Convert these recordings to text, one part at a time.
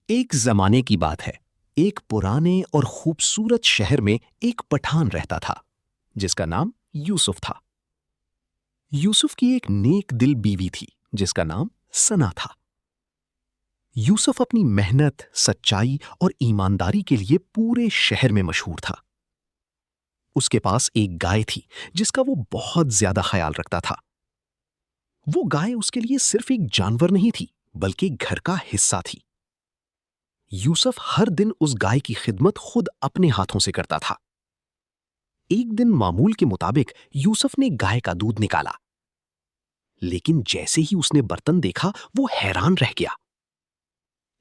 ایک زمانے کی بات ہے۔ ایک پرانے اور خوبصورت شہر میں ایک پٹھان رہتا تھا جس کا نام یوسف تھا۔ یوسف کی ایک نیک دل بیوی تھی جس کا نام ثنا تھا۔ یوسف اپنی محنت، سچائی اور ایمانداری کے لیے پورے شہر میں مشہور تھا۔ اس کے پاس ایک گائے تھی جس کا وہ بہت زیادہ خیال رکھتا تھا۔ وہ گائے اس کے لیے صرف ایک جانور نہیں تھی بلکہ گھر کا حصہ تھی۔ یوسف ہر دن اس گائے کی خدمت خود اپنے ہاتھوں سے کرتا تھا۔ ایک دن معمول کے مطابق یوسف نے گائے کا دودھ نکالا، لیکن جیسے ہی اس نے برتن دیکھا وہ حیران رہ گیا،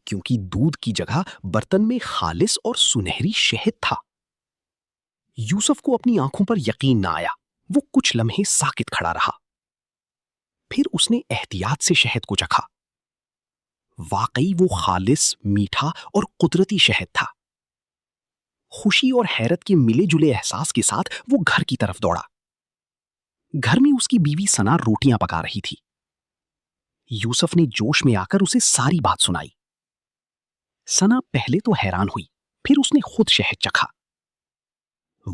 کیونکہ دودھ کی جگہ برتن میں خالص اور سنہری شہد تھا۔ یوسف کو اپنی آنکھوں پر یقین نہ آیا۔ وہ کچھ لمحے ساکت کھڑا رہا، پھر اس نے احتیاط سے شہد کو چکھا۔ واقعی وہ خالص، میٹھا اور قدرتی شہد تھا۔ خوشی اور حیرت کے ملے جلے احساس کے ساتھ وہ گھر کی طرف دوڑا۔ گھر میں اس کی بیوی ثنا روٹیاں پکا رہی تھی۔ یوسف نے جوش میں آ کر اسے ساری بات سنائی۔ ثنا پہلے تو حیران ہوئی، پھر اس نے خود شہد چکھا۔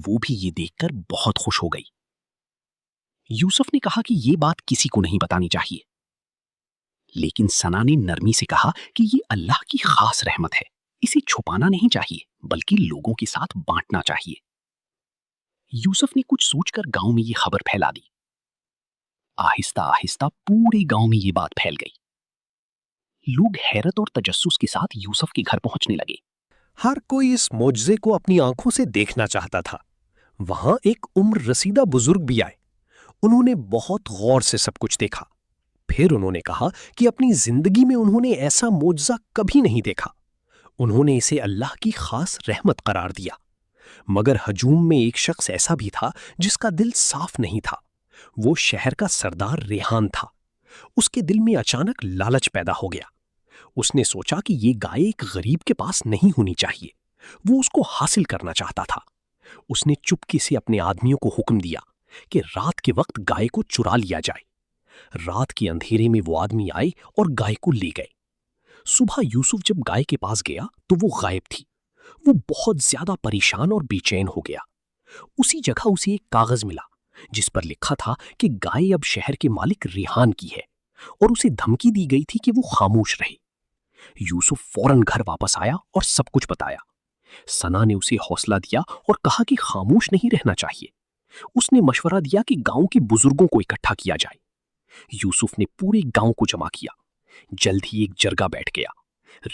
وہ بھی یہ دیکھ کر بہت خوش ہو گئی۔ یوسف نے کہا کہ یہ بات کسی کو نہیں بتانی چاہیے، لیکن ثنا نے نرمی سے کہا کہ یہ اللہ کی خاص رحمت ہے، اسے چھپانا نہیں چاہیے بلکہ لوگوں کے ساتھ بانٹنا چاہیے۔ یوسف نے کچھ سوچ کر گاؤں میں یہ خبر پھیلا دی۔ آہستہ آہستہ پورے گاؤں میں یہ بات پھیل گئی۔ لوگ حیرت اور تجسس کے ساتھ یوسف کے گھر پہنچنے لگے۔ ہر کوئی اس معجزے کو اپنی آنکھوں سے دیکھنا چاہتا تھا۔ وہاں ایک عمر رسیدہ بزرگ بھی آئے۔ انہوں نے بہت غور سے سب کچھ دیکھا۔ پھر انہوں نے کہا کہ اپنی زندگی میں انہوں نے ایسا معجزہ کبھی نہیں دیکھا۔ انہوں نے اسے اللہ کی خاص رحمت قرار دیا۔ مگر ہجوم میں ایک شخص ایسا بھی تھا جس کا دل صاف نہیں تھا۔ وہ شہر کا سردار ریحان تھا۔ اس کے دل میں اچانک لالچ پیدا ہو گیا۔ اس نے سوچا کہ یہ گائے ایک غریب کے پاس نہیں ہونی چاہیے۔ وہ اس کو حاصل کرنا چاہتا تھا۔ اس نے چپکے سے اپنے آدمیوں کو حکم دیا کہ رات کے وقت گائے کو چرا لیا جائے۔ رات کے اندھیرے میں وہ آدمی آئے اور گائے کو لے گئے۔ صبح یوسف جب گائے کے پاس گیا تو وہ غائب تھی۔ وہ بہت زیادہ پریشان اور بے چین ہو گیا۔ اسی جگہ اسے ایک کاغذ ملا جس پر لکھا تھا کہ گائے اب شہر کے مالک ریحان کی ہے اور اسے دھمکی دی گئی تھی کہ وہ خاموش رہے۔ یوسف فوراً گھر واپس آیا اور سب کچھ بتایا۔ ثنا نے اسے حوصلہ دیا اور کہا کہ خاموش نہیں رہنا چاہیے۔ اس نے مشورہ دیا کہ گاؤں کے بزرگوں کو اکٹھا کیا جائے۔ یوسف نے پورے گاؤں کو جمع کیا۔ جلد ہی ایک جرگہ بیٹھ گیا۔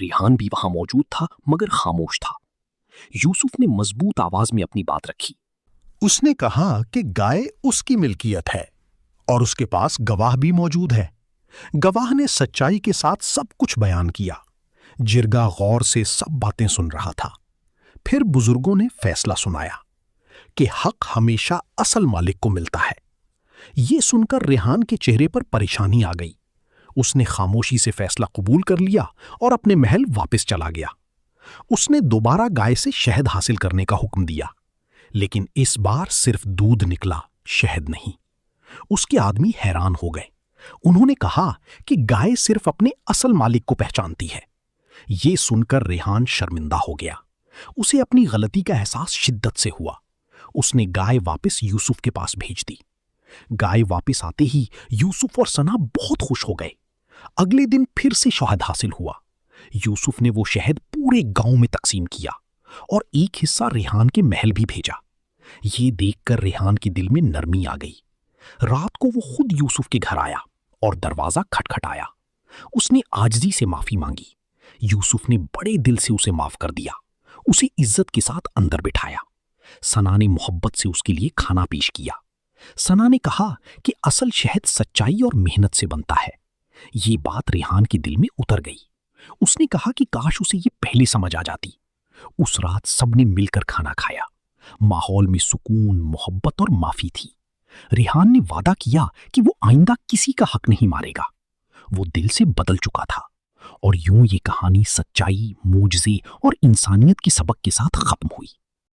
ریحان بھی وہاں موجود تھا مگر خاموش تھا۔ یوسف نے مضبوط آواز میں اپنی بات رکھی۔ اس نے کہا کہ گائے اس کی ملکیت ہے اور اس کے پاس گواہ بھی موجود ہے۔ گواہ نے سچائی کے ساتھ سب کچھ بیان کیا۔ جرگہ غور سے سب باتیں سن رہا تھا۔ پھر بزرگوں نے فیصلہ سنایا کہ حق ہمیشہ اصل مالک کو ملتا ہے۔ یہ سن کر ریحان کے چہرے پر پریشانی آ گئی۔ اس نے خاموشی سے فیصلہ قبول کر لیا اور اپنے محل واپس چلا گیا۔ اس نے دوبارہ گائے سے شہد حاصل کرنے کا حکم دیا، لیکن اس بار صرف دودھ نکلا، شہد نہیں۔ اس کے آدمی حیران ہو گئے۔ انہوں نے کہا کہ گائے صرف اپنے اصل مالک کو پہچانتی ہے۔ یہ سن کر ریحان شرمندہ ہو گیا۔ اسے اپنی غلطی کا احساس شدت سے ہوا۔ اس نے گائے واپس یوسف کے پاس بھیج دی۔ گائے واپس آتے ہی یوسف اور ثنا بہت خوش ہو گئے۔ اگلے دن پھر سے شہد حاصل ہوا۔ یوسف نے وہ شہد پورے گاؤں میں تقسیم کیا اور ایک حصہ ریحان کے محل بھی بھیجا۔ یہ دیکھ کر ریحان کے دل میں نرمی آ گئی۔ رات کو وہ خود یوسف کے گھر آیا اور دروازہ کھٹکھٹایا۔ اس نے عاجزی سے معافی مانگی۔ یوسف نے بڑے دل سے اسے معاف کر دیا۔ اسے عزت کے ساتھ اندر بٹھایا۔ ثنا نے محبت سے اس کے لیے کھانا پیش کیا۔ ثنا نے کہا کہ اصل شہد سچائی اور محنت سے بنتا ہے۔ یہ بات ریحان کے دل میں اتر گئی۔ اس نے کہا کہ کاش اسے یہ پہلے سمجھ آ جاتی۔ اس رات سب نے مل کر کھانا کھایا۔ ماحول میں سکون، محبت اور معافی تھی۔ ریحان نے وعدہ کیا کہ وہ آئندہ کسی کا حق نہیں مارے گا۔ وہ دل سے بدل چکا تھا اور یوں یہ کہانی سچائی، معجزے اور انسانیت کے سبق کے ساتھ ختم ہوئی۔